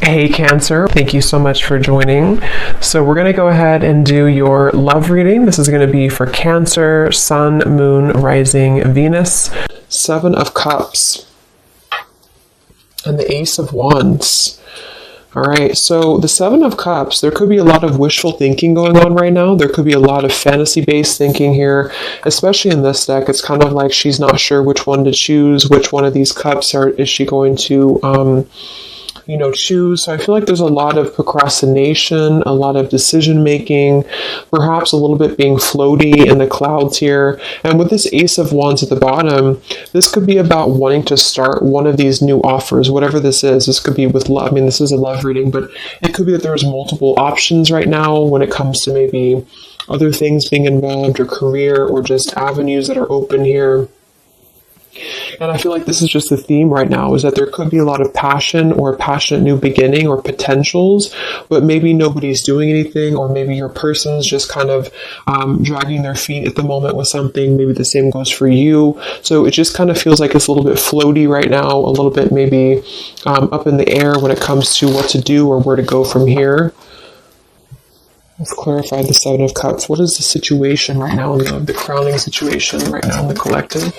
Hey Cancer, thank you so much for joining. So we're going to go ahead and do your love reading. This is going to be for Cancer, Sun, Moon, Rising, Venus. Seven of Cups and the Ace of Wands. All right, so the Seven of Cups, there could be a lot of wishful thinking going on right now. There could be a lot of fantasy-based thinking here, especially in this deck. It's kind of like she's not sure which one to choose, which one of these cups is she going to choose. So I feel like there's a lot of procrastination, a lot of decision making, perhaps a little bit being floaty in the clouds here. And with this Ace of Wands at the bottom, this could be about wanting to start one of these new offers, whatever this is. This could be with love. I mean, this is a love reading, but it could be that there's multiple options right now when it comes to maybe other things being involved or career or just avenues that are open here. And I feel like this is just the theme right now, is that there could be a lot of passion or a passionate new beginning or potentials, but maybe nobody's doing anything, or maybe your person's just kind of dragging their feet at the moment with something. Maybe the same goes for you. So it just kind of feels like it's a little bit floaty right now, a little bit maybe up in the air when it comes to what to do or where to go from here. Let's clarify the Seven of Cups. What is the situation right now, the crowning situation right now in the collective?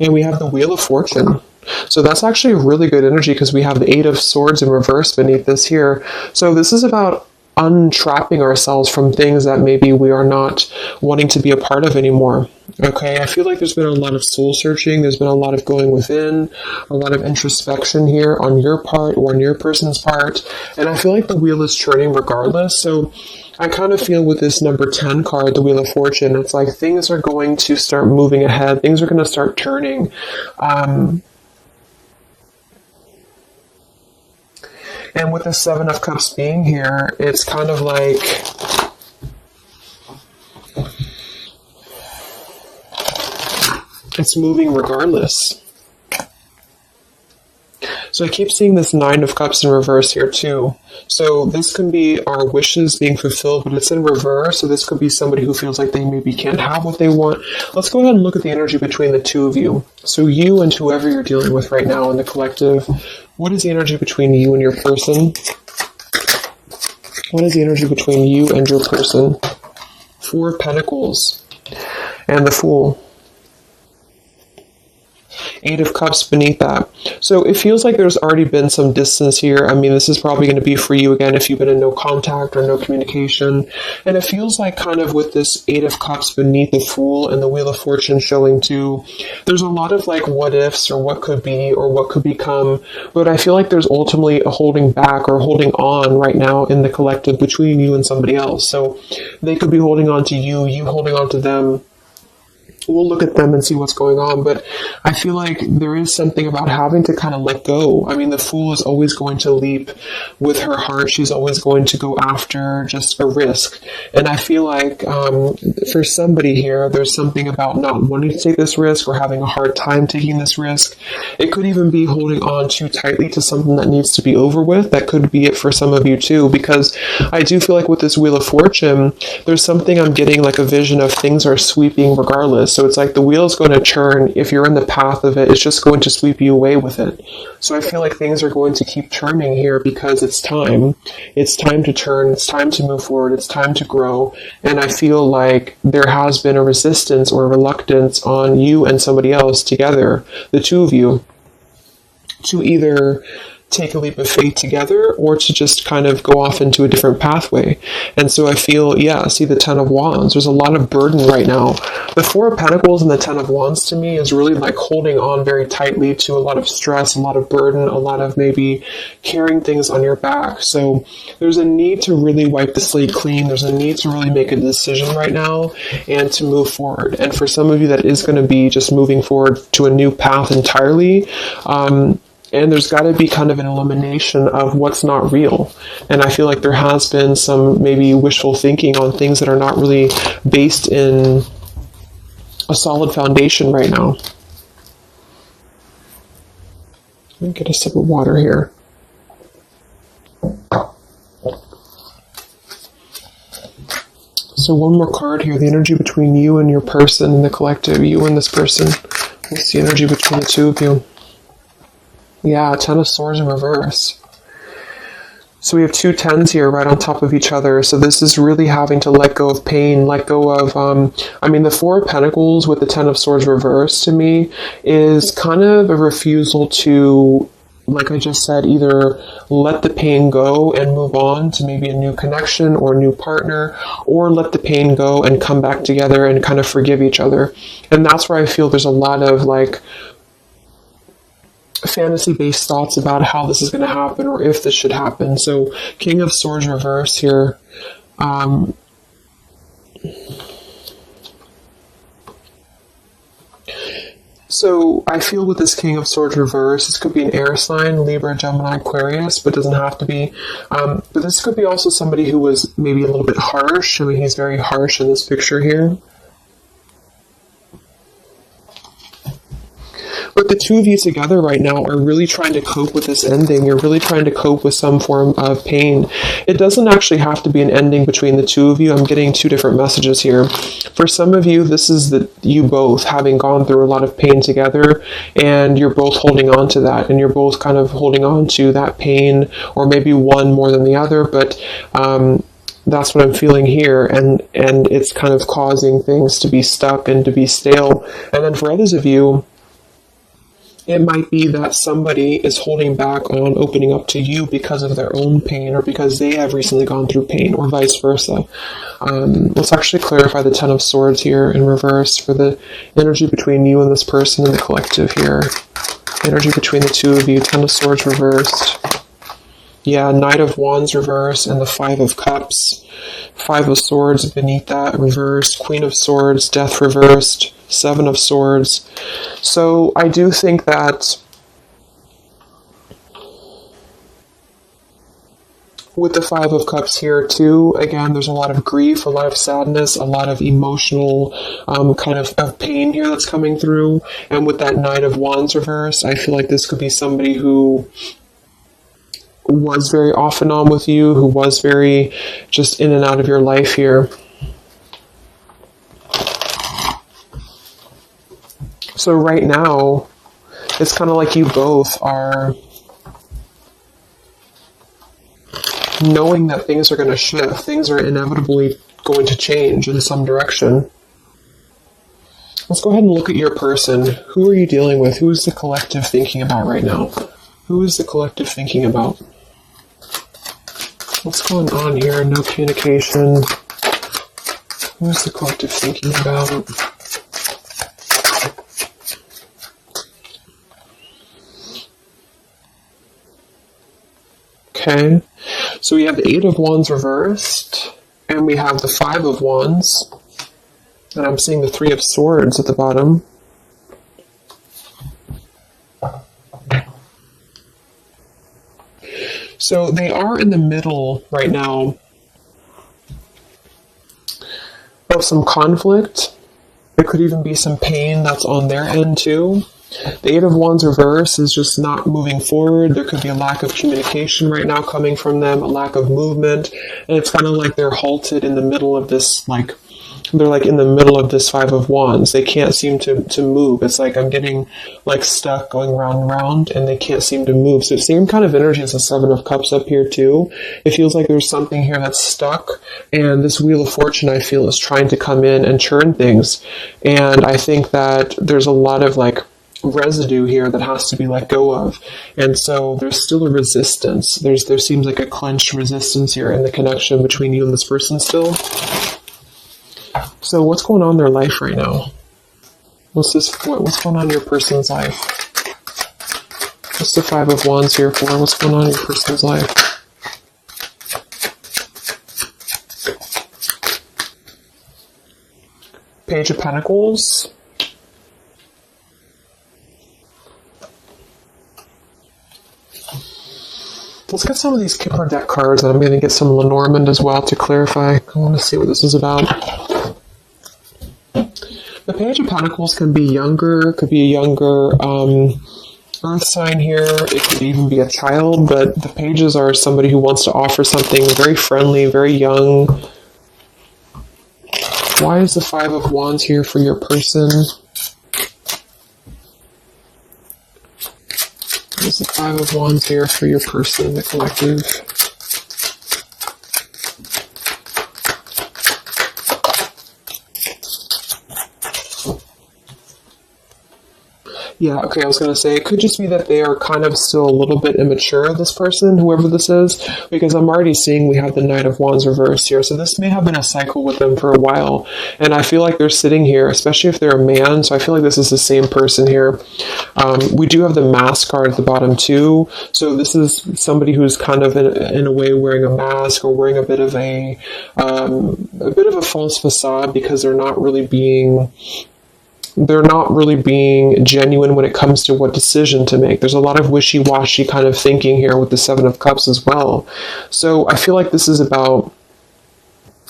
And we have the Wheel of Fortune. So that's actually a really good energy because we have the Eight of Swords in reverse beneath this here. So this is about untrapping ourselves from things that maybe we are not wanting to be a part of anymore. Okay, I feel like there's been a lot of soul searching. There's been a lot of going within, a lot of introspection here on your part or on your person's part. And I feel like the wheel is turning regardless. So I kind of feel with this number 10 card, the Wheel of Fortune, it's like things are going to start moving ahead. Things are going to start turning. And with the Seven of Cups being here, it's kind of like it's moving regardless. So I keep seeing this Nine of Cups in reverse here too. So this can be our wishes being fulfilled, but it's in reverse. So this could be somebody who feels like they maybe can't have what they want. Let's go ahead and look at the energy between the two of you. So you and whoever you're dealing with right now in the collective, what is the energy between you and your person? What is the energy between you and your person? Four of Pentacles and the Fool. Eight of Cups beneath that. So it feels like there's already been some distance here. I mean, this is probably going to be for you again if you've been in no contact or no communication. And it feels like kind of with this Eight of Cups beneath the Fool and the Wheel of Fortune showing too, there's a lot of like what ifs or what could be or what could become. But I feel like there's ultimately a holding back or holding on right now in the collective between you and somebody else. So they could be holding on to you, you holding on to them. We'll look at them and see what's going on, but I feel like there is something about having to kind of let go. I mean, the Fool is always going to leap with her heart. She's always going to go after just a risk. And I feel like for somebody here, there's something about not wanting to take this risk or having a hard time taking this risk. It could even be holding on too tightly to something that needs to be over with. That could be it for some of you too, because I do feel like with this Wheel of Fortune, there's something I'm getting like a vision of things are sweeping regardless. So it's like the wheel is going to turn. If you're in the path of it, it's just going to sweep you away with it. So I feel like things are going to keep turning here because it's time. It's time to turn. It's time to move forward. It's time to grow. And I feel like there has been a resistance or a reluctance on you and somebody else together, the two of you, to either take a leap of faith together or to just kind of go off into a different pathway. And so I feel, see the Ten of Wands. There's a lot of burden right now. The Four of Pentacles and the Ten of Wands to me is really like holding on very tightly to a lot of stress, a lot of burden, a lot of maybe carrying things on your back. So there's a need to really wipe the slate clean. There's a need to really make a decision right now and to move forward. And for some of you, that is going to be just moving forward to a new path entirely. And there's got to be kind of an elimination of what's not real. And I feel like there has been some maybe wishful thinking on things that are not really based in a solid foundation right now. Let me get a sip of water here. So one more card here, the energy between you and your person and the collective, you and this person. What's the energy between the two of you? Yeah, Ten of Swords in reverse. So we have two tens here right on top of each other. So this is really having to let go of pain, let go of, the Four of Pentacles with the Ten of Swords reverse to me is kind of a refusal to, like I just said, either let the pain go and move on to maybe a new connection or a new partner, or let the pain go and come back together and kind of forgive each other. And that's where I feel there's a lot of like fantasy-based thoughts about how this is going to happen or if this should happen. So King of Swords reverse here. So I feel with this King of Swords reverse, this could be an air sign, Libra, Gemini, Aquarius, but doesn't have to be. But this could be also somebody who was maybe a little bit harsh. I mean, he's very harsh in this picture here. But the two of you together right now are really trying to cope with this ending. You're really trying to cope with some form of pain. It doesn't actually have to be an ending between the two of you. I'm getting two different messages here. For some of you, this is you both having gone through a lot of pain together, and you're both holding on to that, and you're both kind of holding on to that pain, or maybe one more than the other, but that's what I'm feeling here, and it's kind of causing things to be stuck and to be stale. And then for others of you, it might be that somebody is holding back on opening up to you because of their own pain or because they have recently gone through pain, or vice versa. Let's actually clarify the Ten of Swords here in reverse for the energy between you and this person in the collective here. Energy between the two of you, Ten of Swords reversed. Yeah, Knight of Wands reversed and the Five of Cups. Five of Swords beneath that reversed. Queen of Swords, Death reversed. Seven of Swords. So I do think that with the Five of Cups here too, again, there's a lot of grief, a lot of sadness, a lot of emotional kind of pain here that's coming through. And with that Knight of Wands reverse, I feel like this could be somebody who was very off and on with you, who was very just in and out of your life here. So right now, it's kind of like you both are knowing that things are going to shift. Things are inevitably going to change in some direction. Let's go ahead and look at your person. Who are you dealing with? Who is the collective thinking about right now? Who is the collective thinking about? What's going on here? No communication. Who is the collective thinking about? Okay, so we have the Eight of Wands reversed, and we have the Five of Wands, and I'm seeing the Three of Swords at the bottom. So they are in the middle right now of some conflict. There could even be some pain that's on their end too. The Eight of Wands reverse is just not moving forward. There could be a lack of communication right now coming from them, a lack of movement, and it's kind of like they're halted in the middle of this, they're in the middle of this Five of Wands. They can't seem to move. It's like I'm getting stuck going round and round, and they can't seem to move. So same kind of energy as the Seven of Cups up here too. It feels like there's something here that's stuck, and this Wheel of Fortune, I feel, is trying to come in and churn things. And I think that there's a lot of residue here that has to be let go of, and so there's still a resistance. There seems like a clenched resistance here in the connection between you and this person still. So what's going on in their life right now? What's going on in your person's life? What's the Five of Wands here for? What's going on in your person's life? Page of Pentacles. Let's get some of these Kipper deck cards, and I'm going to get some Lenormand as well to clarify. I want to see what this is about. The Page of Pentacles can be younger, could be a younger earth sign here. It could even be a child, but the pages are somebody who wants to offer something very friendly, very young. Why is the Five of Wands here for your person? is the Five of Wands here for your person in the collective? Yeah, okay, I was going to say, it could just be that they are kind of still a little bit immature, this person, whoever this is, because I'm already seeing we have the Knight of Wands reversed here, so this may have been a cycle with them for a while, and I feel like they're sitting here, especially if they're a man, so I feel like this is the same person here. We do have the mask card at the bottom too, so this is somebody who's kind of in a way wearing a mask or wearing a bit of a false facade because they're not really being genuine when it comes to what decision to make. There's a lot of wishy-washy kind of thinking here with the Seven of Cups as well. So I feel like this is about,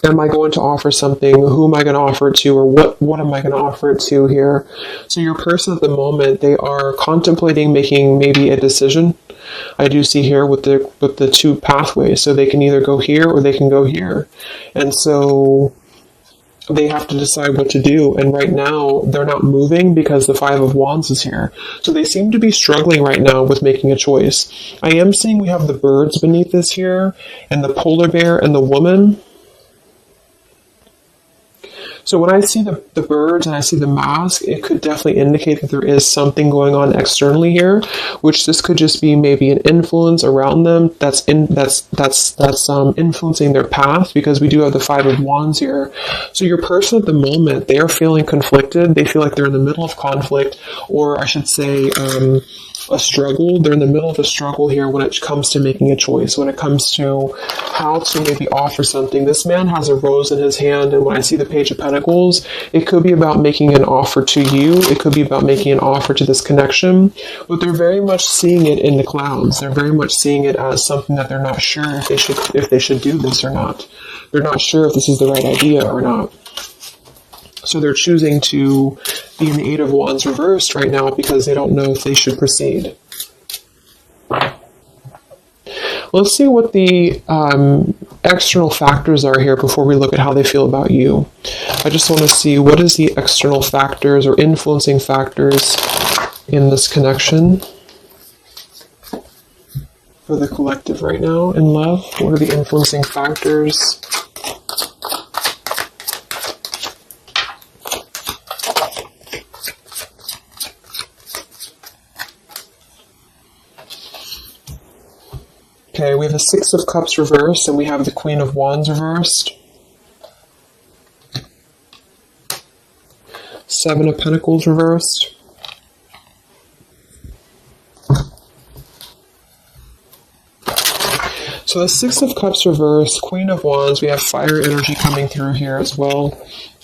am I going to offer something? Who am I going to offer it to? Or what am I going to offer it to here? So your person at the moment, they are contemplating making maybe a decision. I do see here with the two pathways. So they can either go here or they can go here. And so they have to decide what to do, and right now they're not moving because the Five of Wands is here. So they seem to be struggling right now with making a choice. I am seeing we have the birds beneath this here, and the polar bear and the woman. So when I see the birds and I see the mask, it could definitely indicate that there is something going on externally here, which this could just be maybe an influence around them that's influencing their path, because we do have the Five of Wands here. So your person at the moment, they are feeling conflicted. They feel like they're in the middle of conflict, or I should say, a struggle. They're in the middle of a struggle here when it comes to making a choice, when it comes to how to maybe offer something. This man has a rose in his hand, and when I see the Page of Pentacles, it could be about making an offer to you. It could be about making an offer to this connection, but they're very much seeing it in the clouds. They're very much seeing it as something that they're not sure if they should do this or not. They're not sure if this is the right idea or not. So they're choosing to be in the Eight of Wands reversed right now because they don't know if they should proceed. Let's see what the external factors are here before we look at how they feel about you. I just want to see what is the external factors or influencing factors in this connection for the collective right now in love. What are the influencing factors? Okay, we have the Six of Cups reversed, and we have the Queen of Wands reversed. Seven of Pentacles reversed. So the Six of Cups reversed, Queen of Wands, we have fire energy coming through here as well.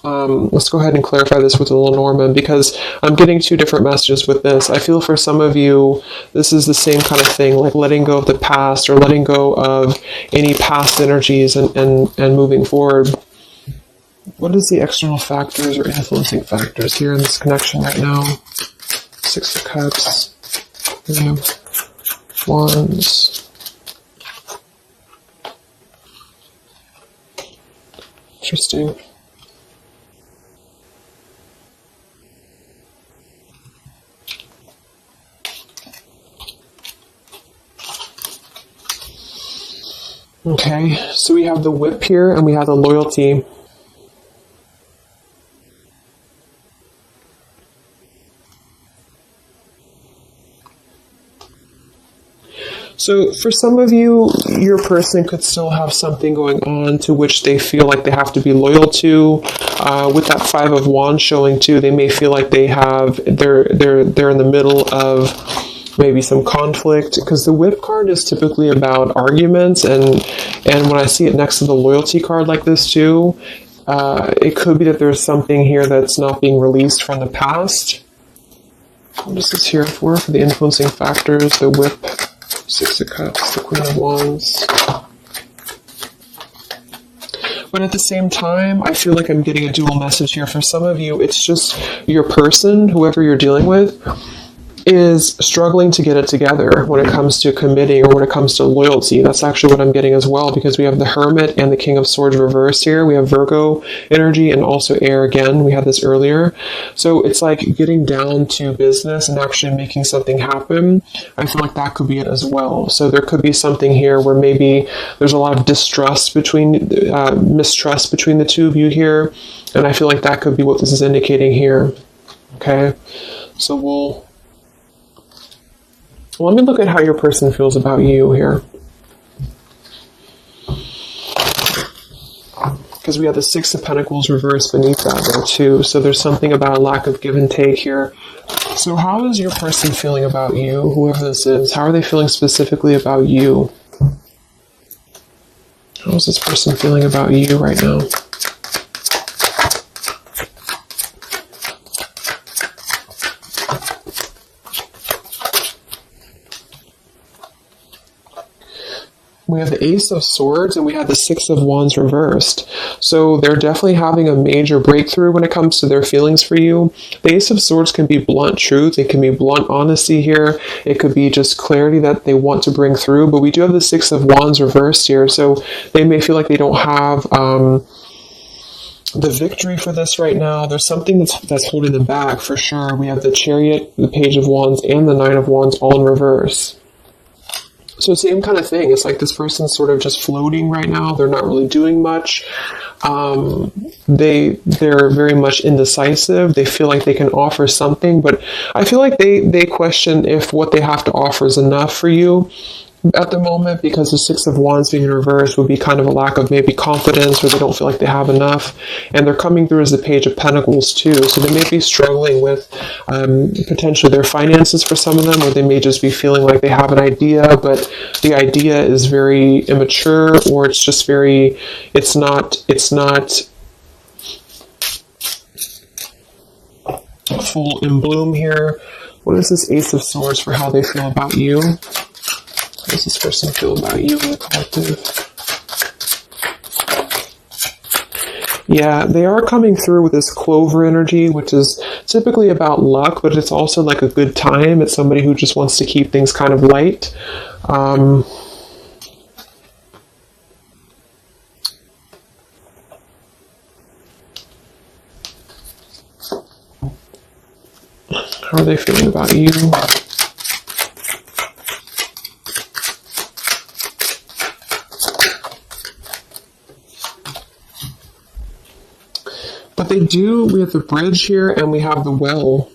Let's go ahead and clarify this with Lenormand, because I'm getting two different messages with this. I feel for some of you, this is the same kind of thing, like letting go of the past or letting go of any past energies and moving forward. What is the external factors or influencing factors here in this connection right now? Six of Cups, Wands. Interesting. Okay, so we have the Whip here, and we have the Loyalty. So for some of you, your person could still have something going on to which they feel like they have to be loyal to. With that Five of Wands showing too, they may feel like they're in the middle of maybe some conflict, because the Whip card is typically about arguments, and when I see it next to the Loyalty card like this too, it could be that there's something here that's not being released from the past. What is this here for the influencing factors? The Whip, Six of Cups, the Queen of Wands. But at the same time, I feel like I'm getting a dual message here. For some of you, it's just your person, whoever you're dealing with. is struggling to get it together when it comes to committing or when it comes to loyalty. That's actually what I'm getting as well, because we have the Hermit and the King of Swords reversed here. We have Virgo energy and also air again. We had this earlier. So it's like getting down to business and actually making something happen. I feel like that could be it as well. So there could be something here where maybe there's a lot of mistrust between the two of you here. And I feel like that could be what this is indicating here. Okay. So let me look at how your person feels about you here. Because we have the Six of Pentacles reversed beneath that there too. So there's something about a lack of give and take here. So how is your person feeling about you, whoever this is? How are they feeling specifically about you? How is this person feeling about you right now? We have the Ace of Swords and we have the Six of Wands reversed. So they're definitely having a major breakthrough when it comes to their feelings for you. The Ace of Swords can be blunt truth. It can be blunt honesty here. It could be just clarity that they want to bring through. But we do have the Six of Wands reversed here. So they may feel like they don't have the victory for this right now. There's something that's holding them back for sure. We have the Chariot, the Page of Wands, and the Nine of Wands all in reverse. So same kind of thing. It's like this person's sort of just floating right now. They're not really doing much. They're very much indecisive. They feel like they can offer something, but I feel like they question if what they have to offer is enough for you at the moment, because the Six of Wands being in reverse would be kind of a lack of maybe confidence, or they don't feel like they have enough. And they're coming through as the Page of Pentacles too. So they may be struggling with potentially their finances for some of them, or they may just be feeling like they have an idea, but the idea is very immature, or it's just very, it's not full in bloom here. What is this Ace of Swords for how they feel about you? How does this person feel about you in the collective? Yeah, they are coming through with this Clover energy, which is typically about luck, but it's also like a good time. It's somebody who just wants to keep things kind of light. How are they feeling about you? But we have the Bridge here and we have the Well.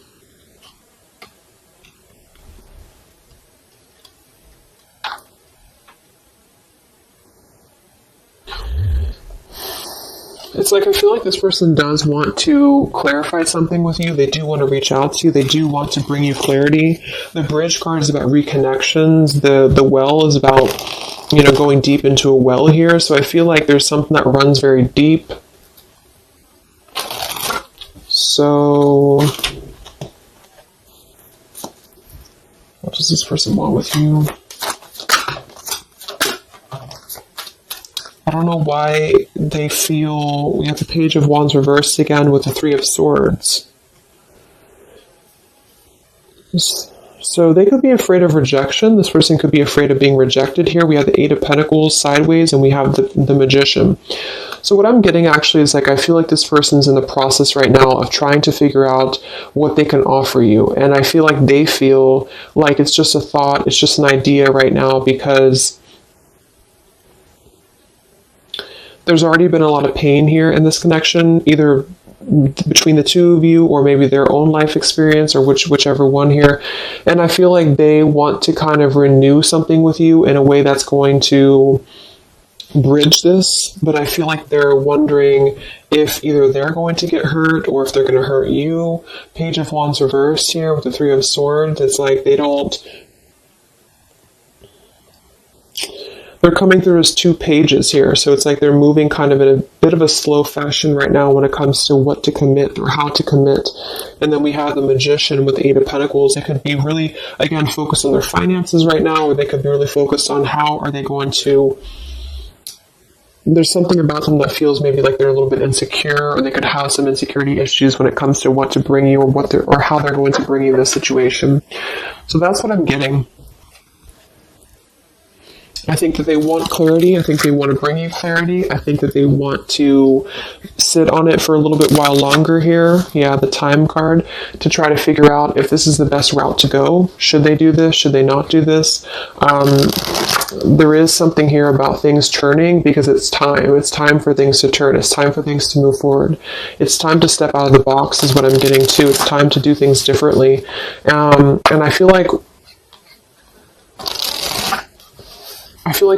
It's like I feel like this person does want to clarify something with you. They do want to reach out to you. They do want to bring you clarity. The Bridge card is about reconnections. The Well is about, going deep into a well here. So I feel like there's something that runs very deep. So, what does this person want with you? I don't know why they feel... We have the Page of Wands reversed again with the Three of Swords. So they could be afraid of rejection. This person could be afraid of being rejected here. We have the Eight of Pentacles sideways and we have the Magician. So what I'm getting actually is like I feel like this person's in the process right now of trying to figure out what they can offer you. And I feel like they feel like it's just a thought, it's just an idea right now, because there's already been a lot of pain here in this connection, either between the two of you or maybe their own life experience, or whichever one here. And I feel like they want to kind of renew something with you in a way that's going to bridge this, but I feel like they're wondering if either they're going to get hurt or if they're going to hurt you. Page of Wands reversed here with the Three of Swords. It's like they're coming through as two pages here, so it's like they're moving kind of in a bit of a slow fashion right now when it comes to what to commit or how to commit. And then we have the Magician with the Eight of Pentacles. They could be really, again, focused on their finances right now, or they could be really focused on how are they going to there's something about them that feels maybe like they're a little bit insecure, or they could have some insecurity issues when it comes to what to bring you, or how they're going to bring you this situation. So that's what I'm getting. I think that they want clarity. I think they want to bring you clarity. I think that they want to sit on it for a little bit while longer here. Yeah, the time card, to try to figure out if this is the best route to go. Should they do this? Should they not do this? There is something here about things turning, because it's time. It's time for things to turn. It's time for things to move forward. It's time to step out of the box is what I'm getting to. It's time to do things differently. And I feel like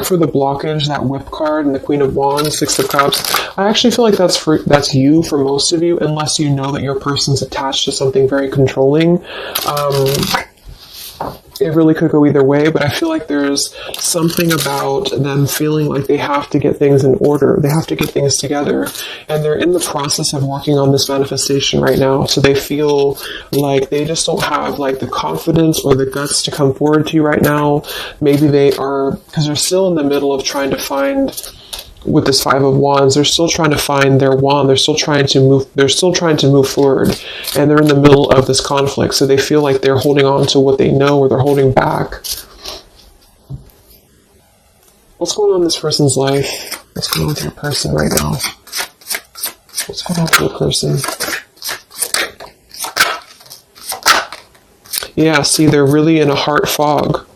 for the blockage, that Whip card and the Queen of Wands, Six of Cups, I actually feel like that's you for most of you, unless you know that your person's attached to something very controlling. It really could go either way, but I feel like there's something about them feeling like they have to get things in order. They have to get things together. And they're in the process of working on this manifestation right now. So they feel like they just don't have like the confidence or the guts to come forward to you right now. Maybe they are, because they're still in the middle of trying to find, with this Five of Wands, they're still trying to find their wand. They're still trying to move forward, and they're in the middle of this conflict. So they feel like they're holding on to what they know, or they're holding back. What's going on in this person's life? What's going on with your person right now? What's going on with your person? Yeah, see, they're really in a heart fog.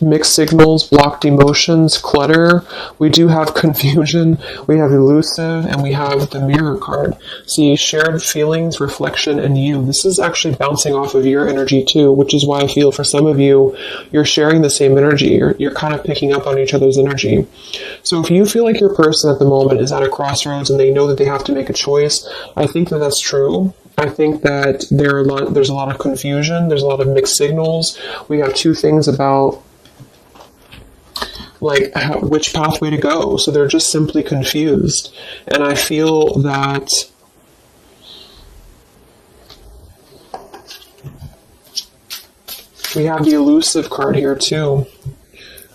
Mixed signals, blocked emotions, clutter. We do have confusion, we have elusive, and we have the Mirror card. See, shared feelings, reflection, and you. This is actually bouncing off of your energy too, which is why I feel for some of you, you're sharing the same energy. You're kind of picking up on each other's energy. So if you feel like your person at the moment is at a crossroads and they know that they have to make a choice, I think that that's true. I think that there's a lot of confusion, there's a lot of mixed signals. We have two things about like which pathway to go. So they're just simply confused. And I feel that we have the elusive card here too.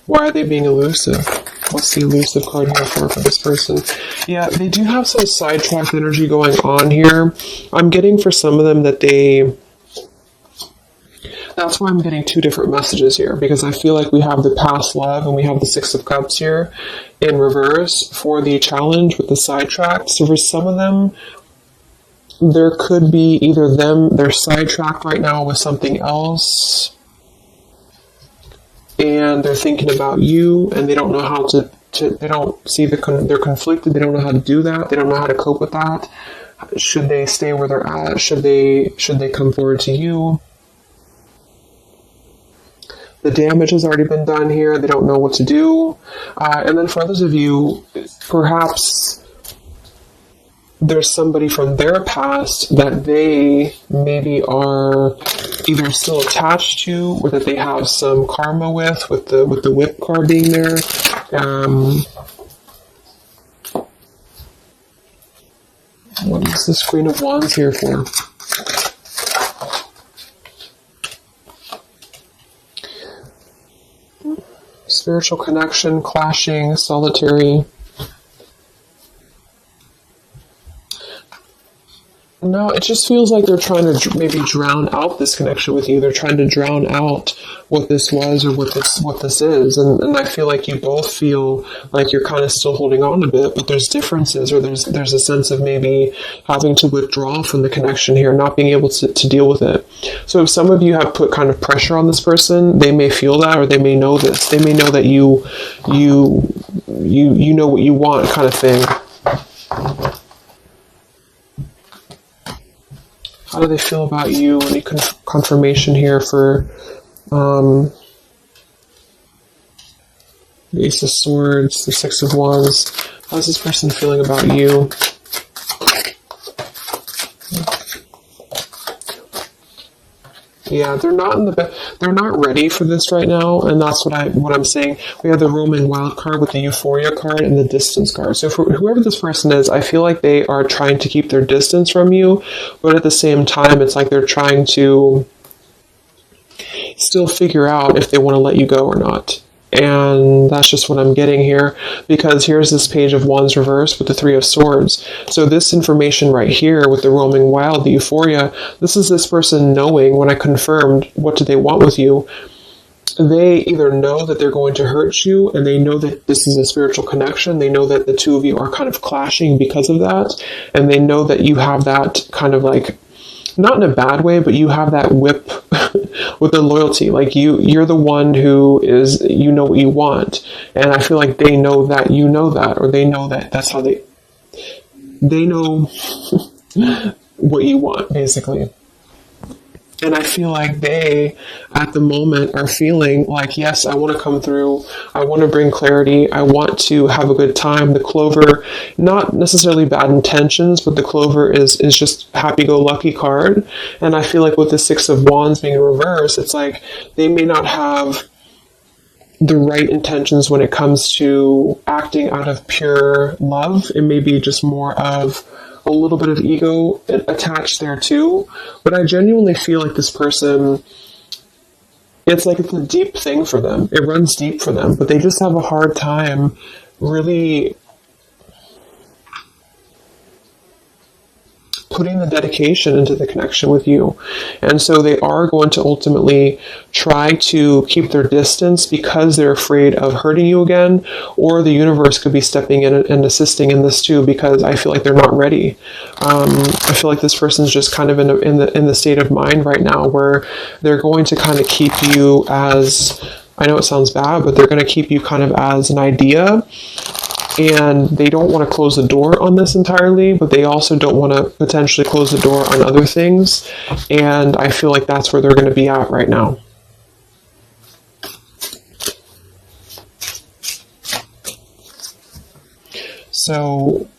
Why are they being elusive? What's the elusive card here for this person? Yeah, they do have some sidetracked energy going on here. I'm getting for some of them that that's why I'm getting two different messages here, because I feel like we have the past love and we have the Six of Cups here in reverse for the challenge with the sidetracked. So for some of them, there could be either they're sidetracked right now with something else, and they're thinking about you, and they don't know how to they don't see they're conflicted. They don't know how to do that. They don't know how to cope with that. Should they stay where they're at? Should they come forward to you? The damage has already been done here. They don't know what to do. And then for others of you, perhaps there's somebody from their past that they maybe are either still attached to, or that they have some karma with the Whip card being there. What is this Queen of Wands here for? Spiritual connection, clashing, solitary. No, it just feels like they're trying to maybe drown out this connection with you. They're trying to drown out what this was or what this is. And I feel like you both feel like you're kind of still holding on a bit, but there's differences, or there's a sense of maybe having to withdraw from the connection here, not being able to deal with it. So if some of you have put kind of pressure on this person, they may feel that, or they may know this. They may know that you know what you want, kind of thing. How do they feel about you? Any confirmation here for the Ace of Swords, the Six of Wands? How's this person feeling about you? Yeah, they're not ready for this right now, and that's what I'm saying. We have the Roman Wild card with the Euphoria card and the Distance card. So for whoever this person is, I feel like they are trying to keep their distance from you, but at the same time, it's like they're trying to still figure out if they want to let you go or not. And that's just what I'm getting here, because here's this Page of Wands reversed with the Three of Swords. So this information right here with the roaming wild, the euphoria, this is this person knowing, when I confirmed what do they want with you, they either know that they're going to hurt you, and they know that this is a spiritual connection. They know that the two of you are kind of clashing because of that. And they know that you have that kind of like, not in a bad way, but you have that whip with the loyalty. Like you're the one who is, you know what you want. And I feel like they know that you know that, or they know that that's how they know what you want, basically. And I feel like they, at the moment, are feeling like, yes, I want to come through. I want to bring clarity. I want to have a good time. The Clover, not necessarily bad intentions, but the Clover is just happy-go-lucky card. And I feel like with the Six of Wands being reversed, it's like they may not have the right intentions when it comes to acting out of pure love. It may be just more of a little bit of ego attached there too. But I genuinely feel like this person, it's like it's a deep thing for them. It runs deep for them, but they just have a hard time really putting the dedication into the connection with you. And so they are going to ultimately try to keep their distance because they're afraid of hurting you again, or the universe could be stepping in and assisting in this too, because I feel like they're not ready. I feel like this person's just kind of in the state of mind right now where they're going to kind of keep you as, I know it sounds bad, but they're going to keep you kind of as an idea. And they don't want to close the door on this entirely, but they also don't want to potentially close the door on other things. And I feel like that's where they're going to be at right now. So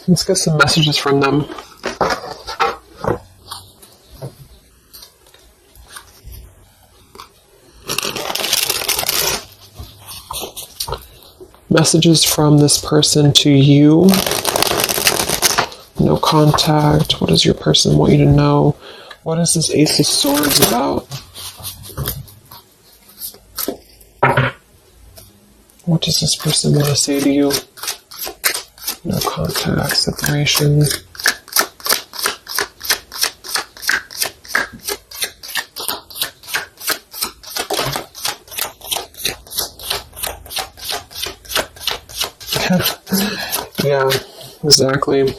let's get some messages from them. Messages from this person to you. No contact. What does your person want you to know? What is this Ace of Swords about? What does this person want to say to you? No contact, separation. Yeah, exactly.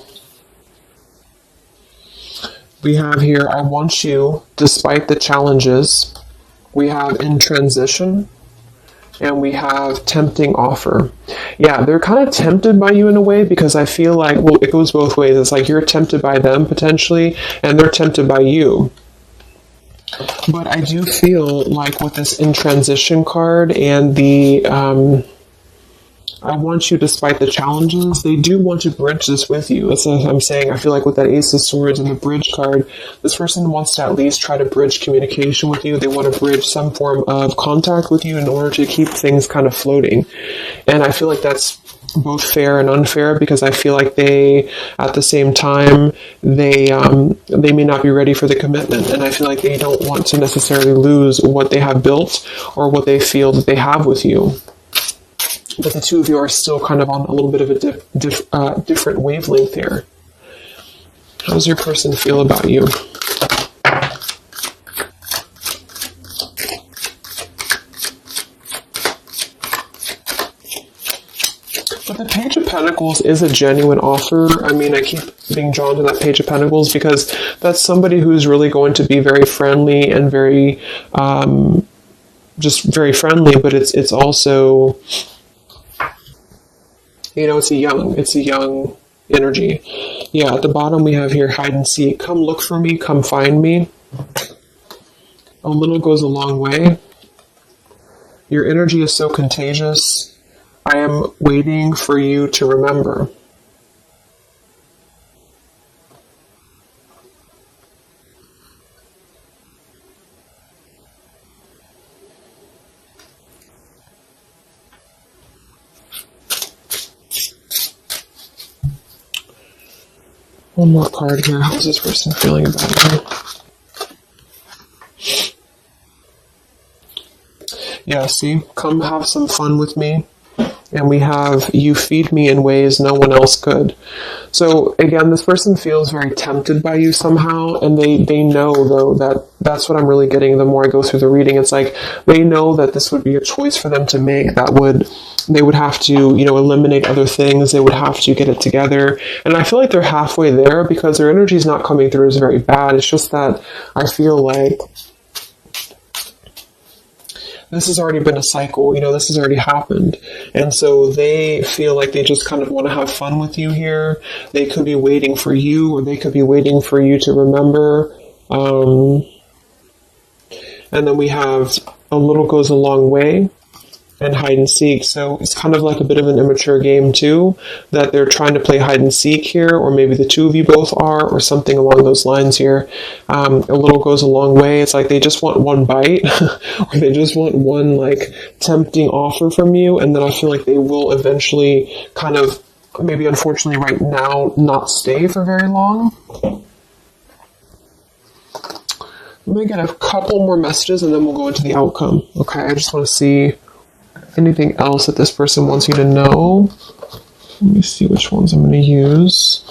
We have here, I want you, despite the challenges. We have in transition. And we have tempting offer. Yeah, they're kind of tempted by you in a way, because I feel like, well, it goes both ways. It's like you're tempted by them potentially, and they're tempted by you. But I do feel like with this in transition card and the I want you despite the challenges, they do want to bridge this with you. That's what I'm saying. I feel like with that Ace of Swords and the bridge card, this person wants to at least try to bridge communication with you. They want to bridge some form of contact with you in order to keep things kind of floating. And I feel like that's both fair and unfair, because I feel like they, at the same time, they may not be ready for the commitment. And I feel like they don't want to necessarily lose what they have built or what they feel that they have with you. But the two of you are still kind of on a little bit of a different wavelength here. How does your person feel about you? But the Page of Pentacles is a genuine offer. I mean, I keep being drawn to that Page of Pentacles because that's somebody who's really going to be very friendly and very, just very friendly, but it's also, you know, it's a young energy. Yeah, at the bottom we have here, hide and seek. Come look for me, come find me. A little goes a long way. Your energy is so contagious. I am waiting for you to remember. One more card here. How's this person feeling about you? Yeah, see? Come have some fun with me. And we have, you feed me in ways no one else could. So again, this person feels very tempted by you somehow, and they know though that that's what I'm really getting the more I go through the reading. It's like they know that this would be a choice for them to make they would have to, eliminate other things. They would have to get it together. And I feel like they're halfway there because their energy is not coming through as very bad. It's just that I feel like this has already been a cycle, this has already happened. And so they feel like they just kind of want to have fun with you here. They could be waiting for you, or they could be waiting for you to remember. And then we have a little goes a long way and hide and seek. So it's kind of like a bit of an immature game too, that they're trying to play hide and seek here, or maybe the two of you both are, or something along those lines here. A little goes a long way. It's like they just want one bite, or they just want one like tempting offer from you, and then I feel like they will eventually kind of, maybe unfortunately right now, not stay for very long. Let me get a couple more messages and then we'll go into the outcome. Okay, I just want to see anything else that this person wants you to know. Let me see which ones I'm going to use.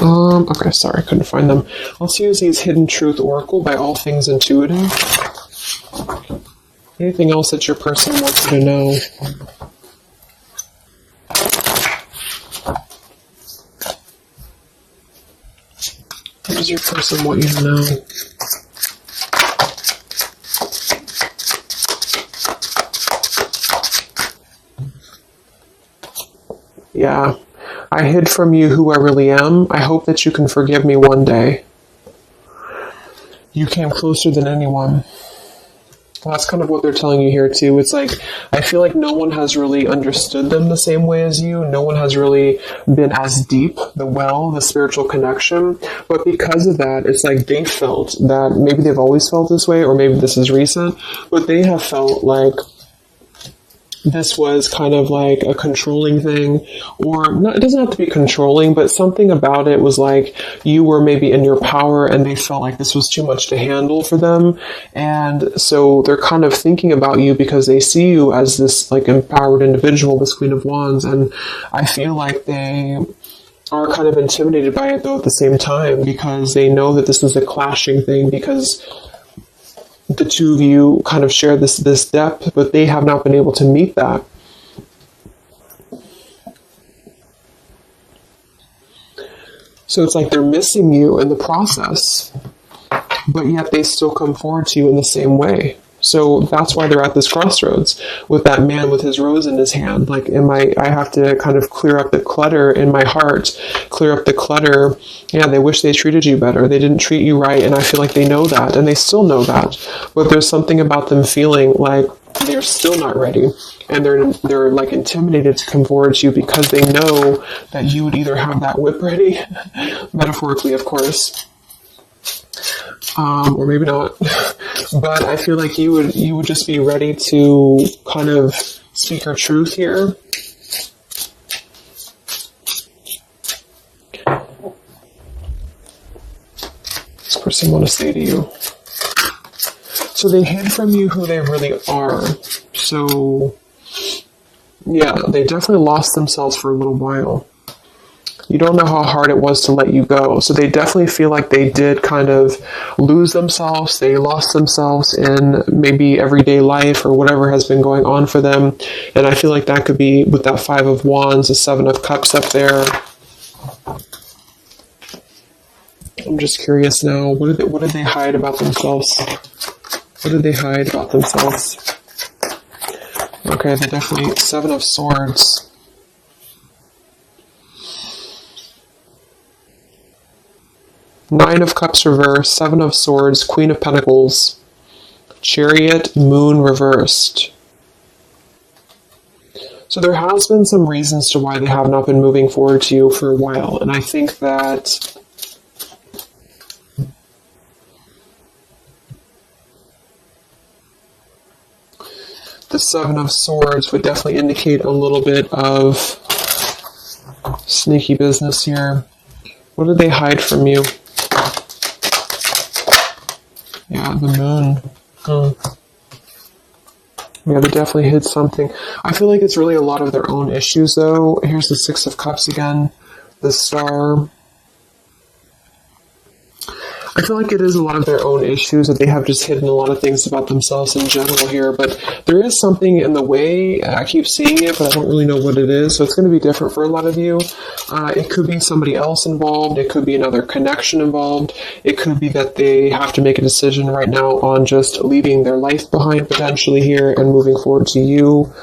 Okay, sorry, I couldn't find them. Let's use these Hidden Truth Oracle by All Things Intuitive. Anything else that your person wants you to know? What does your person want you to know? Yeah. I hid from you who I really am. I hope that you can forgive me one day. You came closer than anyone. Well, that's kind of what they're telling you here too. It's like, I feel like no one has really understood them the same way as you. No one has really been as deep, the spiritual connection. But because of that, it's like they felt that maybe they've always felt this way, or maybe this is recent, but they have felt like this was kind of like a controlling thing, or not, it doesn't have to be controlling, but something about it was like you were maybe in your power and they felt like this was too much to handle for them. And so they're kind of thinking about you because they see you as this like empowered individual, this Queen of Wands. And I feel like they are kind of intimidated by it though at the same time, because they know that this is a clashing thing, because the two of you kind of share this depth, but they have not been able to meet that. So it's like they're missing you in the process, but yet they still come forward to you in the same way. So that's why they're at this crossroads with that man with his rose in his hand. Like, I have to kind of clear up the clutter in my heart, clear up the clutter. Yeah, they wish they treated you better. They didn't treat you right. And I feel like they know that, and they still know that. But there's something about them feeling like they're still not ready. And they're like intimidated to come forward to you because they know that you would either have that whip ready, metaphorically, of course, or maybe not. But I feel like you would just be ready to kind of speak your truth here. This person want to say to you. So they hid from you who they really are. So yeah, they definitely lost themselves for a little while. You don't know how hard it was to let you go. So they definitely feel like they did kind of lose themselves. They lost themselves in maybe everyday life or whatever has been going on for them. And I feel like that could be with that Five of Wands, the Seven of Cups up there. I'm just curious now. What did they hide about themselves? What did they hide about themselves? Okay, they definitely, Seven of Swords. Nine of Cups reversed, Seven of Swords, Queen of Pentacles, Chariot, Moon reversed. So there has been some reasons to why they have not been moving forward to you for a while. And I think that the Seven of Swords would definitely indicate a little bit of sneaky business here. What did they hide from you? Yeah, the moon. Yeah, they definitely hid something. I feel like it's really a lot of their own issues, though. Here's the Six of Cups again. The Star. I feel like it is a lot of their own issues that they have just hidden a lot of things about themselves in general here, but there is something in the way. I keep seeing it, but I don't really know what it is, so it's going to be different for a lot of you. It could be somebody else involved. It could be another connection involved. It could be that they have to make a decision right now on just leaving their life behind potentially here and moving forward to you.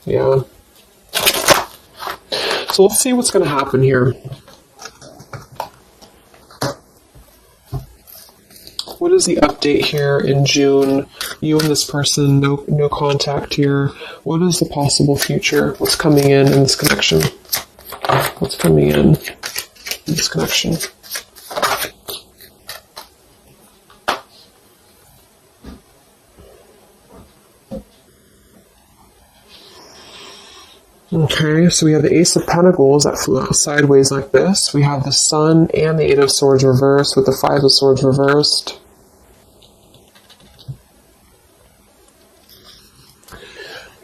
Yeah. So let's see what's going to happen here. What is the update here in June? You and this person, no contact here. What is the possible future? What's coming in this connection? What's coming in this connection? Okay, so we have the Ace of Pentacles that flew out sideways like this. We have the Sun and the Eight of Swords reversed with the Five of Swords reversed.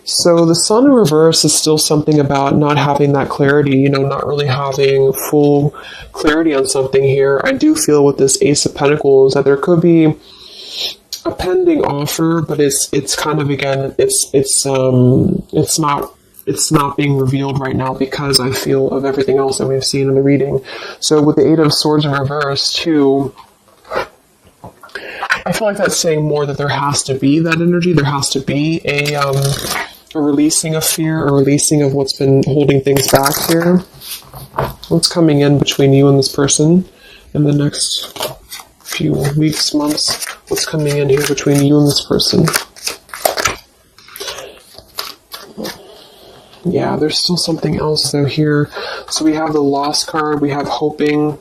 So the Sun in reverse is still something about not having that clarity, not really having full clarity on something here. I do feel with this Ace of Pentacles that there could be a pending offer, but it's kind of, again, it's not being revealed right now because I feel of everything else that we've seen in the reading. So with the Eight of Swords in reverse too, I feel like that's saying more that there has to be that energy. There has to be a releasing of fear, a releasing of what's been holding things back here. What's coming in between you and this person in the next few weeks, months? What's coming in here between you and this person? Yeah, there's still something else though here. So we have the Lost card, we have Hoping,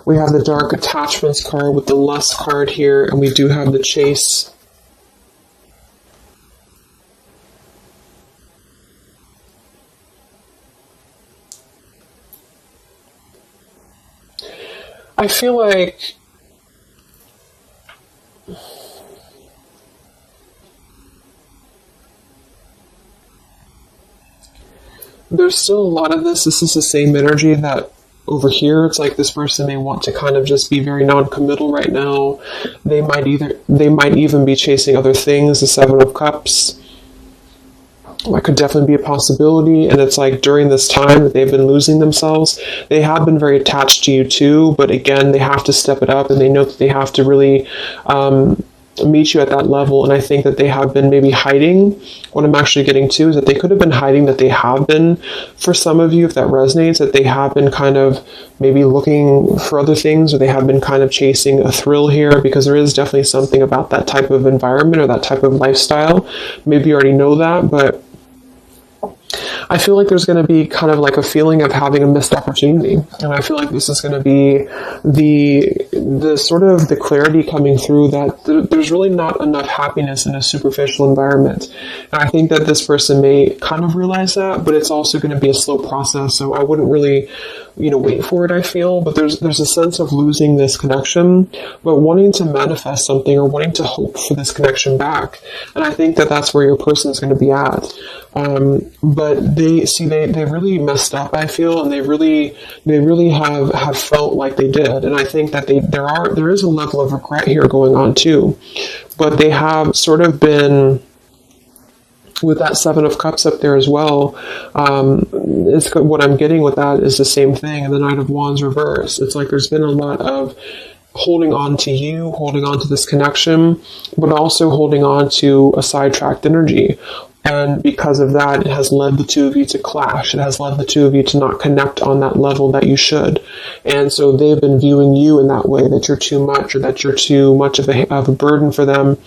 we have the Dark Attachments card with the Lust card here, and we do have the Chase. I feel like there's still a lot of this. This is the same energy that over here, it's like this person may want to kind of just be very non-committal right now. They might even be chasing other things. The Seven of Cups. That could definitely be a possibility. And it's like during this time that they've been losing themselves, they have been very attached to you too. But again, they have to step it up, and they know that they have to really meet you at that level. And I think that they have been maybe hiding. What I'm actually getting to is that they could have been hiding, that they have been, for some of you, if that resonates, that they have been kind of maybe looking for other things, or they have been kind of chasing a thrill here, because there is definitely something about that type of environment or that type of lifestyle. Maybe you already know that, but I feel like there's going to be kind of like a feeling of having a missed opportunity. And I feel like this is going to be the sort of the clarity coming through that there's really not enough happiness in a superficial environment. And I think that this person may kind of realize that, but it's also going to be a slow process. So I wouldn't really, wait for it, I feel. But there's a sense of losing this connection, but wanting to manifest something or wanting to hope for this connection back. And I think that that's where your person is going to be at. But they really messed up, I feel, and they really have felt like they did. And I think that there is a level of regret here going on too. But they have sort of been, with that Seven of Cups up there as well, what I'm getting with that is the same thing. And the Knight of Wands reverse. It's like there's been a lot of holding on to you, holding on to this connection, but also holding on to a sidetracked energy. And because of that, it has led the two of you to clash. It has led the two of you to not connect on that level that you should. And so they've been viewing you in that way, that you're too much, or that you're too much of a burden for them.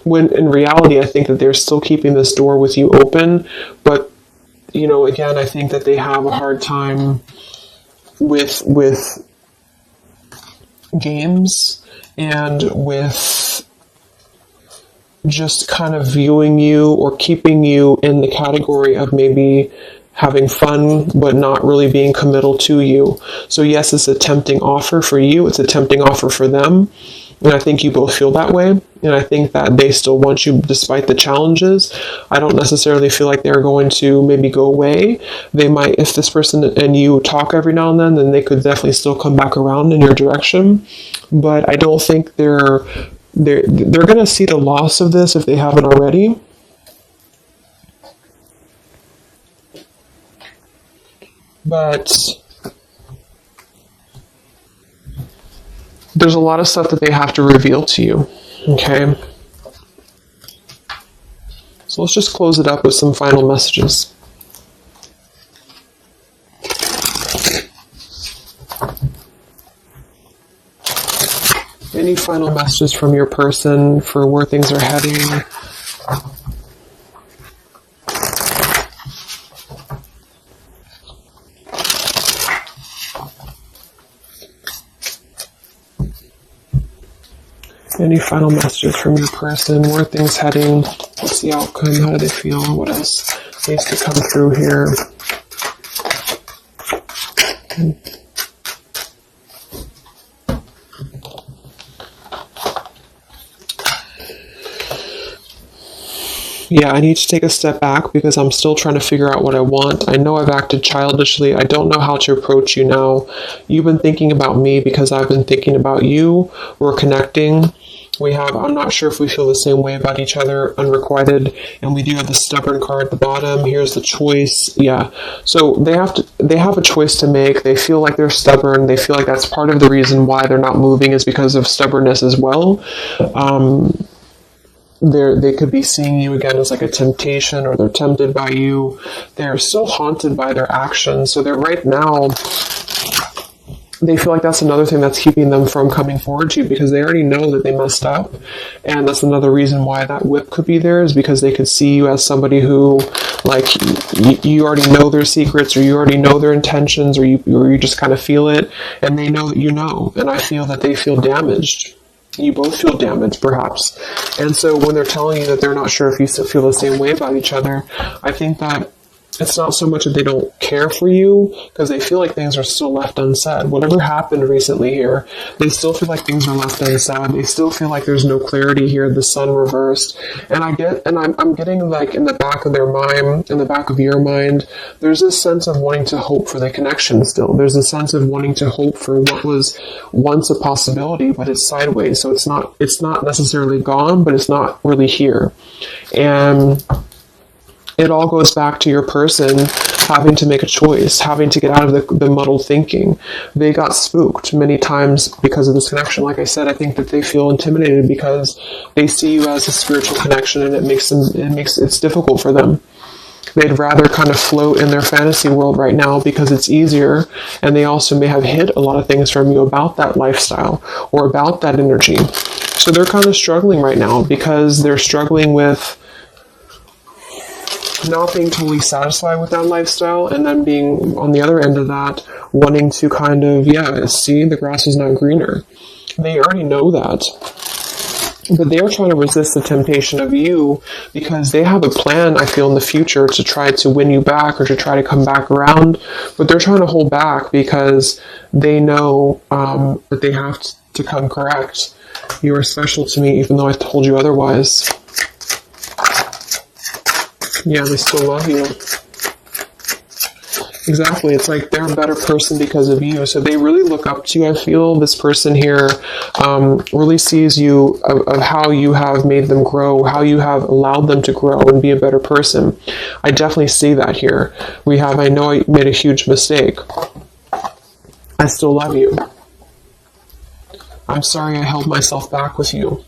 When in reality, I think that they're still keeping this door with you open. But, again, I think that they have a hard time with games and with just kind of viewing you or keeping you in the category of maybe having fun but not really being committal to you. So yes, it's a tempting offer for you, it's a tempting offer for them, and I think you both feel that way, and I think that they still want you despite the challenges. I don't necessarily feel like they're going to maybe go away. They might, if this person and you talk every now and then they could definitely still come back around in your direction, but I don't think they're going to see the loss of this if they haven't already. But there's a lot of stuff that they have to reveal to you. Okay? So let's just close it up with some final messages. Any final messages from your person for where things are heading? Any final messages from your person? Where are things heading? What's the outcome? How do they feel? What else needs to come through here? Yeah, I need to take a step back because I'm still trying to figure out what I want. I know I've acted childishly. I don't know how to approach you now. You've been thinking about me because I've been thinking about you. We're connecting. I'm not sure if we feel the same way about each other, unrequited, and we do have the stubborn card at the bottom. Here's the choice. Yeah. So they have a choice to make. They feel like they're stubborn. They feel like that's part of the reason why they're not moving is because of stubbornness as well. They could be seeing you again as like a temptation, or they're tempted by you. They're so haunted by their actions. So they're right now, they feel like that's another thing that's keeping them from coming forward to you because they already know that they messed up. And that's another reason why that whip could be there, is because they could see you as somebody who, like, you already know their secrets, or you already know their intentions, or you just kind of feel it, and they know that you know. And I feel that they feel damaged. You both feel damaged, perhaps. And so when they're telling you that they're not sure if you still feel the same way about each other, I think that it's not so much that they don't care for you, because they feel like things are still left unsaid. Whatever happened recently here, they still feel like things are left unsaid. They still feel like there's no clarity here, the sun reversed. And I'm getting, like, in the back of their mind, in the back of your mind, there's this sense of wanting to hope for the connection still. There's a sense of wanting to hope for what was once a possibility, but it's sideways. So it's not necessarily gone, but it's not really here. And it all goes back to your person having to make a choice, having to get out of the muddled thinking. They got spooked many times because of this connection. Like I said, I think that they feel intimidated because they see you as a spiritual connection, and it's difficult for them. They'd rather kind of float in their fantasy world right now because it's easier, and they also may have hid a lot of things from you about that lifestyle or about that energy. So they're kind of struggling right now because they're struggling with not being totally satisfied with that lifestyle, and then being on the other end of that, wanting to kind of, see the grass is not greener. They already know that. But they're trying to resist the temptation of you because they have a plan, I feel, in the future to try to win you back or to try to come back around. But they're trying to hold back because they know that they have to come correct. You are special to me even though I told you otherwise. Yeah, they still love you. Exactly. It's like they're a better person because of you. So they really look up to you, I feel. This person here really sees you of how you have made them grow, how you have allowed them to grow and be a better person. I definitely see that here. I know I made a huge mistake. I still love you. I'm sorry I held myself back with you.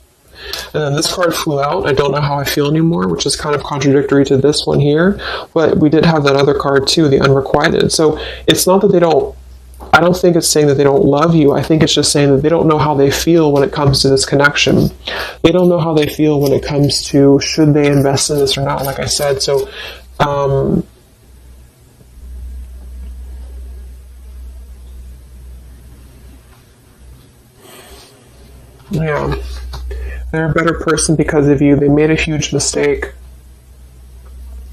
And then this card flew out. I don't know how I feel anymore, which is kind of contradictory to this one here. But we did have that other card too, the unrequited. So it's not that I don't think it's saying that they don't love you. I think it's just saying that they don't know how they feel when it comes to this connection. They don't know how they feel when it comes to should they invest in this or not, like I said. So, yeah. They're a better person because of you. They made a huge mistake.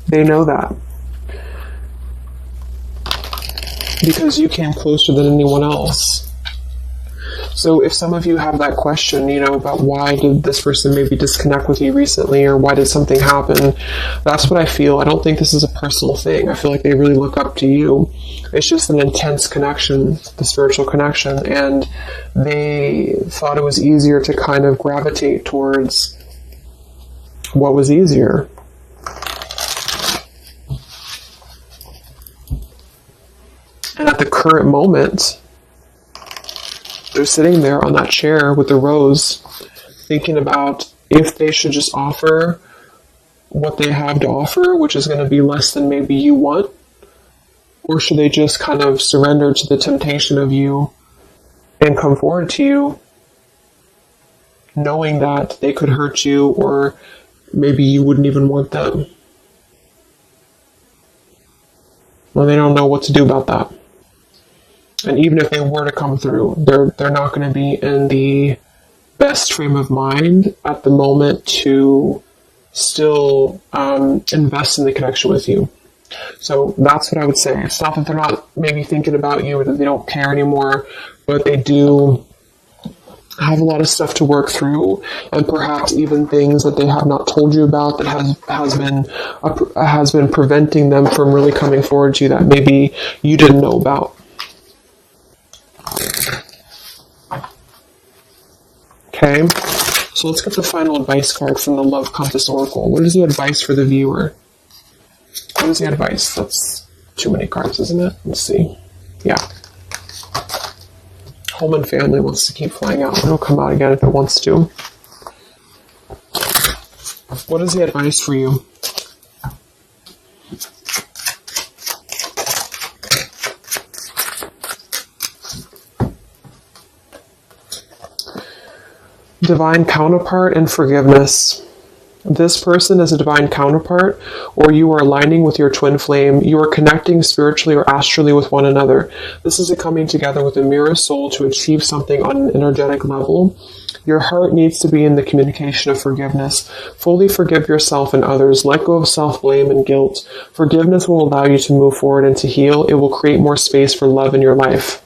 They know that. Because you came closer than anyone else. So if some of you have that question, about why did this person maybe disconnect with you recently, or why did something happen, that's what I feel. I don't think this is a personal thing. I feel like they really look up to you. It's just an intense connection, the spiritual connection, and they thought it was easier to kind of gravitate towards what was easier. And at the current moment, they're sitting there on that chair with the rose, thinking about if they should just offer what they have to offer, which is going to be less than maybe you want, or should they just kind of surrender to the temptation of you and come forward to you, knowing that they could hurt you, or maybe you wouldn't even want them. Well, they don't know what to do about that. And even if they were to come through, they're not going to be in the best frame of mind at the moment to still invest in the connection with you. So that's what I would say. It's not that they're not maybe thinking about you or that they don't care anymore, but they do have a lot of stuff to work through, and perhaps even things that they have not told you about that has been preventing them from really coming forward to you that maybe you didn't know about. Okay, so let's get the final advice card from the Love Compass Oracle. What is the advice for the viewer? What is the advice? That's too many cards, isn't it? Let's see. Yeah. Home and family wants to keep flying out. It'll come out again if it wants to. What is the advice for you? Divine counterpart and forgiveness. This person is a divine counterpart, or you are aligning with your twin flame. You are connecting spiritually or astrally with one another. This is a coming together with a mirror soul to achieve something on an energetic level. Your heart needs to be in the communication of forgiveness. Fully forgive yourself and others. Let go of self-blame and guilt. Forgiveness will allow you to move forward and to heal. It will create more space for love in your life.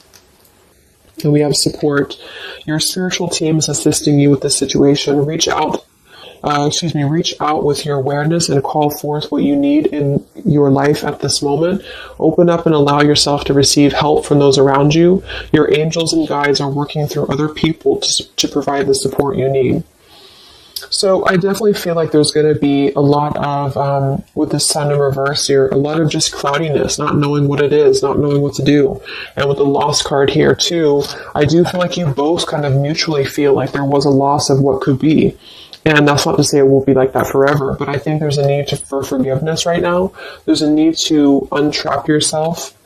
And we have support. Your spiritual team is assisting you with this situation. Reach out with your awareness and call forth what you need in your life at this moment. Open up and allow yourself to receive help from those around you. Your angels and guides are working through other people to provide the support you need. So I definitely feel like there's going to be a lot of, with the sun in reverse here, a lot of just cloudiness, not knowing what it is, not knowing what to do. And with the loss card here too, I do feel like you both kind of mutually feel like there was a loss of what could be. And that's not to say it will be like that forever, but I think there's a need for forgiveness right now. There's a need to untrap yourself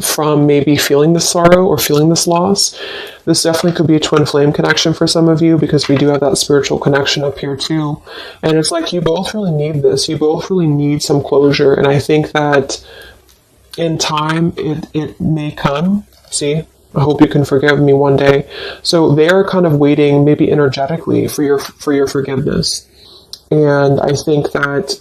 from maybe feeling this sorrow or feeling this loss. This definitely could be a twin flame connection for some of you, because we do have that spiritual connection up here too. And it's like you both really need this. You both really need some closure. And I think that in time, it may come. See? I hope you can forgive me one day. So they are kind of waiting, maybe energetically, for your forgiveness. And I think that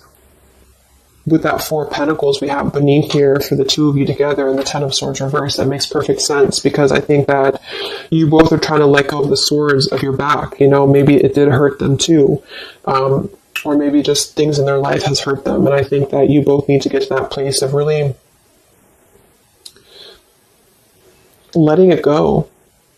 with that Four of Pentacles we have beneath here for the two of you together and the Ten of Swords reversed, that makes perfect sense, because I think that you both are trying to let go of the swords of your back. Maybe it did hurt them too. Or maybe just things in their life has hurt them. And I think that you both need to get to that place of really letting it go.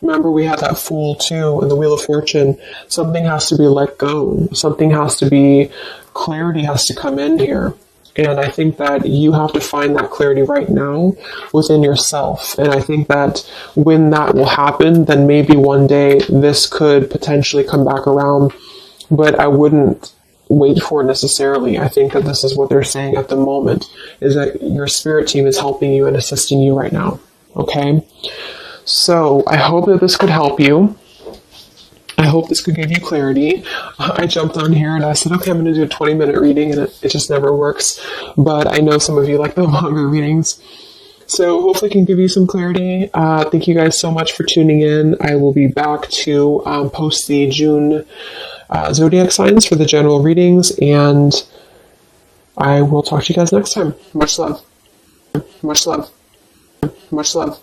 Remember, we had that Fool too in the Wheel of Fortune. Something has to be let go. Something has to be, clarity has to come in here. And I think that you have to find that clarity right now within yourself. And I think that when that will happen, then maybe one day this could potentially come back around. But I wouldn't wait for it necessarily. I think that this is what they're saying at the moment, is that your spirit team is helping you and assisting you right now. Okay? So I hope that this could help you. I hope this could give you clarity. I jumped on here and I said, okay, I'm going to do a 20-minute reading, and it just never works. But I know some of you like the longer readings. So hopefully I can give you some clarity. Thank you guys so much for tuning in. I will be back to post the June zodiac signs for the general readings, and I will talk to you guys next time. Much love. Much love. Much love.